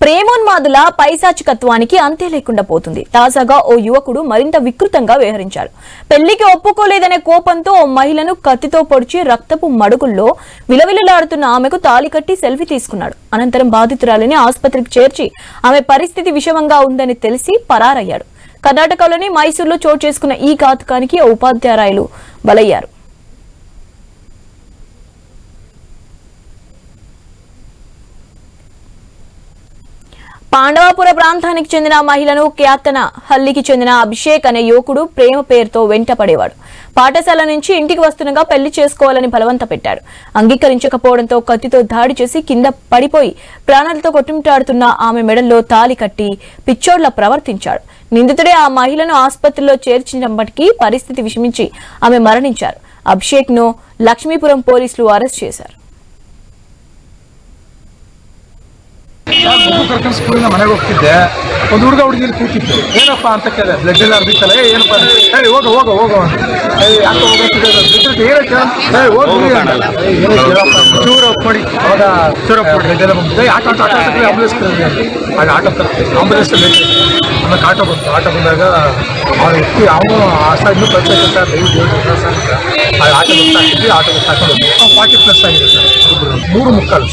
ప్రేమోన్మాదుల పైశాచికత్వానికి అంతే లేకుండా పోతుంది. తాజాగా ఓ యువకుడు మరింత వికృతంగా వ్యవహరించాడు. పెళ్లికి ఒప్పుకోలేదనే కోపంతో ఓ మహిళను కత్తితో పొడిచి రక్తపు మడుగుల్లో విలవిలలాడుతున్న ఆమెకు తాళి కట్టి సెల్ఫీ తీసుకున్నాడు. అనంతరం బాధితురాలిని ఆసుపత్రికి చేర్చి ఆమె పరిస్థితి విషమంగా ఉందని తెలిసి పరారయ్యాడు. కర్ణాటకలోని మైసూరులో చోటు చేసుకున్న ఈ ఘాతుకానికి ఓ ఉపాధ్యాయురాలు బలయ్యారు. పాండవాపుర ప్రాంతానికి చెందిన మహిళను క్యాతన హల్లికి చెందిన అభిషేక్ అనే యువకుడు ప్రేమ పేరుతో వెంటపడేవాడు. పాఠశాల నుంచి ఇంటికి వస్తుండగా పెళ్లి చేసుకోవాలని బలవంత పెట్టాడు. అంగీకరించకపోవడంతో కత్తితో దాడి చేసి కింద పడిపోయి ప్రాణాలతో కొట్టుమిట్టాడుతున్న ఆమె మెడల్లో తాళి కట్టి పిచ్చోడ్లా ప్రవర్తించాడు. నిందితుడే ఆ మహిళను ఆసుపత్రిలో చేర్చినప్పటికీ పరిస్థితి విషమించి ఆమె మరణించారు. అభిషేక్ ను లక్ష్మీపురం పోలీసులు అరెస్ట్ చేశారు. ಮಗು ಕರ್ಕೊಂಡು ಸ್ಕೂಲಿಂದ ಮನೆಗೆ ಹೋಗ್ತಿದ್ದೆ. ಒಂದು ಹುಡುಗ ಹುಡುಗಿಲಿ ಕೂತಿತ್ತು. ಏನಪ್ಪ ಅಂತ ಕೇಳಿದೆ. ಬ್ಲಡ್ ಎಲ್ಲ ಅರ್ಬಿತ್ತಲ್ಲ. ಏನಪ್ಪ ಹೇಳಿ ಹೋಗ ಹೋಗ ಹೋಗ ಯಾಕೆ ಹೋಗ್ತಿದ್ದೆ ಏನಕ್ಕೆ ಚೂರು ಕೊಡಿ ಅವಾಗ ಚೂರು ಬ್ಲಡ್ ಎಲ್ಲ ಬಂದಿದೆ. ಆಟೋ ಆಂಬುಲೆನ್ಸ್ ಆಗ ಆಟೋ ಆಂಬುಲೆನ್ಸ್ ಬೇಕು. ಆಮೇಲೆ ಆಟೋ ಬಂತು. ಆಟೋ ಬಂದಾಗ ಅವ್ನು ಎತ್ತಿ ಅವನು ಆ ಸೈಡ್ನು ಕಳ್ಸೈತೆ ಸರ್. ಆಟೋ ಗೊತ್ತಾಗ್ತಿದ್ವಿ. ಆಟೋ ಗೊತ್ತಾಕೊಂಡು 40+ ಆಗಿದೆ ಸರ್. 3 ಮುಕ್ಕಾಲು.